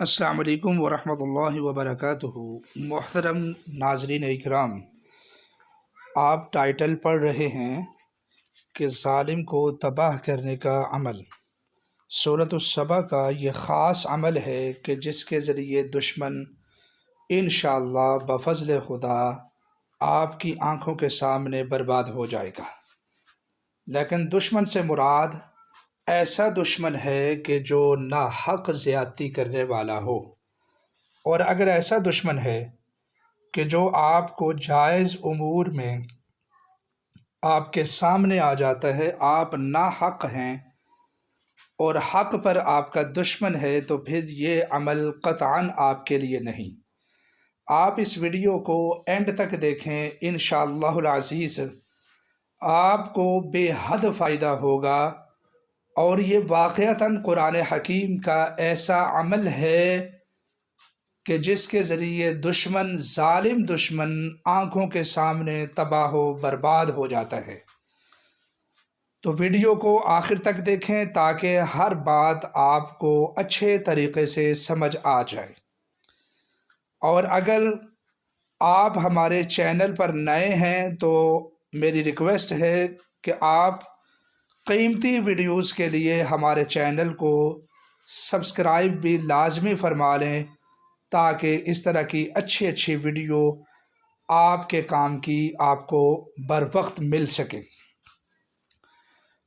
السلام علیکم ورحمۃ اللہ وبرکاتہ۔ محترم ناظرین اکرام، آپ ٹائٹل پڑھ رہے ہیں کہ ظالم کو تباہ کرنے کا عمل۔ سورۃ السبا کا یہ خاص عمل ہے کہ جس کے ذریعے دشمن انشاءاللہ بفضل خدا آپ کی آنکھوں کے سامنے برباد ہو جائے گا۔ لیکن دشمن سے مراد ایسا دشمن ہے کہ جو ناحق زیادتی کرنے والا ہو، اور اگر ایسا دشمن ہے کہ جو آپ کو جائز امور میں آپ کے سامنے آ جاتا ہے، آپ ناحق ہیں اور حق پر آپ کا دشمن ہے، تو پھر یہ عمل قطعاً آپ کے لیے نہیں۔ آپ اس ویڈیو کو اینڈ تک دیکھیں، انشاءاللہ العزیز آپ کو بے حد فائدہ ہوگا، اور یہ واقعتاً قرآن حکیم کا ایسا عمل ہے کہ جس کے ذریعے دشمن، ظالم دشمن آنکھوں کے سامنے تباہ و برباد ہو جاتا ہے۔ تو ویڈیو کو آخر تک دیکھیں تاکہ ہر بات آپ کو اچھے طریقے سے سمجھ آ جائے۔ اور اگر آپ ہمارے چینل پر نئے ہیں تو میری ریکویسٹ ہے کہ آپ قیمتی ویڈیوز کے لیے ہمارے چینل کو سبسکرائب بھی لازمی فرما لیں، تاکہ اس طرح کی اچھی ویڈیو آپ کے کام کی آپ کو بر وقت مل سکے۔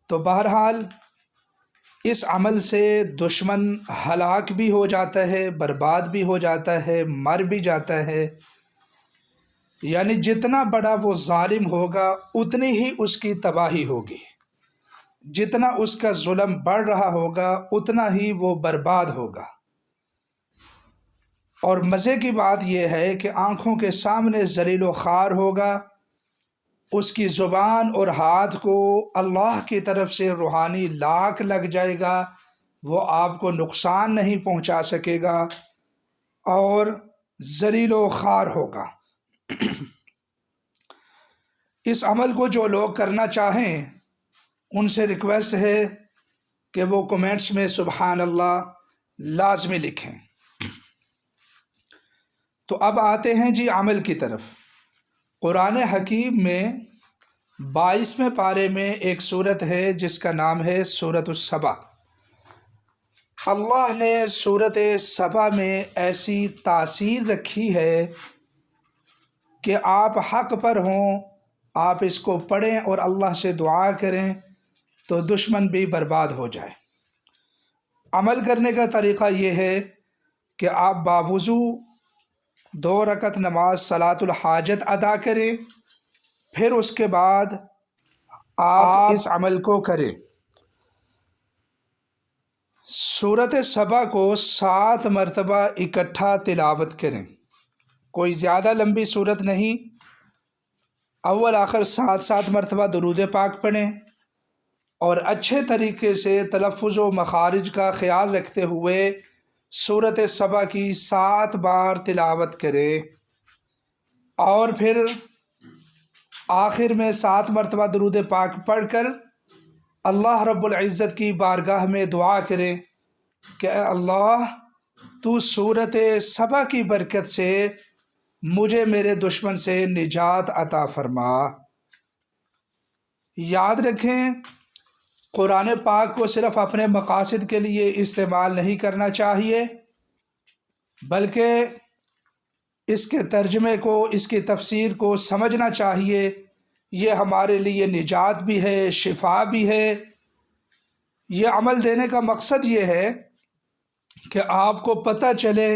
تو بہرحال اس عمل سے دشمن ہلاک بھی ہو جاتا ہے، برباد بھی ہو جاتا ہے، مر بھی جاتا ہے۔ یعنی جتنا بڑا وہ ظالم ہوگا اتنی ہی اس کی تباہی ہوگی، جتنا اس کا ظلم بڑھ رہا ہوگا اتنا ہی وہ برباد ہوگا۔ اور مزے کی بات یہ ہے کہ آنکھوں کے سامنے ذلیل و خوار ہوگا، اس کی زبان اور ہاتھ کو اللہ کی طرف سے روحانی لاک لگ جائے گا، وہ آپ کو نقصان نہیں پہنچا سکے گا اور ذلیل و خوار ہوگا۔ اس عمل کو جو لوگ کرنا چاہیں ان سے ریکویسٹ ہے کہ وہ کمنٹس میں سبحان اللہ لازمی لکھیں۔ تو اب آتے ہیں جی عمل کی طرف۔ قرآن حکیم میں 22ویں پارے میں ایک سورت ہے جس کا نام ہے سورۃ السبا۔ اللہ نے سورۃ سبا میں ایسی تاثیر رکھی ہے کہ آپ حق پر ہوں، آپ اس کو پڑھیں اور اللہ سے دعا کریں تو دشمن بھی برباد ہو جائے۔ عمل کرنے کا طریقہ یہ ہے کہ آپ باوضو 2 رکعت نماز صلاۃ الحاجت ادا کریں، پھر اس کے بعد آپ اس عمل کو کریں۔ سورۃ سبا کو 7 مرتبہ اکٹھا تلاوت کریں، کوئی زیادہ لمبی سورت نہیں، اول آخر 7 مرتبہ درود پاک پڑھیں، اور اچھے طریقے سے تلفظ و مخارج کا خیال رکھتے ہوئے سورۃ سبا کی 7 بار تلاوت کریں، اور پھر آخر میں 7 مرتبہ درود پاک پڑھ کر اللہ رب العزت کی بارگاہ میں دعا کریں کہ اے اللہ تو سورۃ سبا کی برکت سے مجھے میرے دشمن سے نجات عطا فرما۔ یاد رکھیں، قرآن پاک کو صرف اپنے مقاصد کے لیے استعمال نہیں کرنا چاہیے، بلکہ اس کے ترجمے کو، اس کی تفسیر کو سمجھنا چاہیے۔ یہ ہمارے لیے نجات بھی ہے، شفا بھی ہے۔ یہ عمل دینے کا مقصد یہ ہے کہ آپ کو پتہ چلے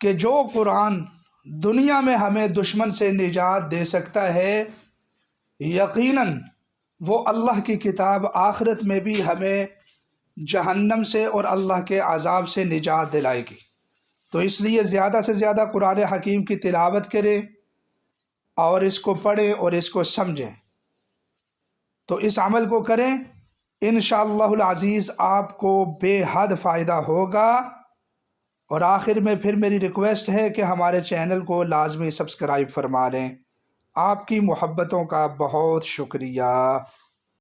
کہ جو قرآن دنیا میں ہمیں دشمن سے نجات دے سکتا ہے، یقیناً وہ اللہ کی کتاب آخرت میں بھی ہمیں جہنم سے اور اللہ کے عذاب سے نجات دلائے گی۔ تو اس لیے زیادہ سے زیادہ قرآن حکیم کی تلاوت کریں اور اس کو پڑھیں اور اس کو سمجھیں۔ تو اس عمل کو کریں، انشاءاللہ العزیز آپ کو بے حد فائدہ ہوگا۔ اور آخر میں پھر میری ریکویسٹ ہے کہ ہمارے چینل کو لازمی سبسکرائب فرما لیں۔ آپ کی محبتوں کا بہت شکریہ۔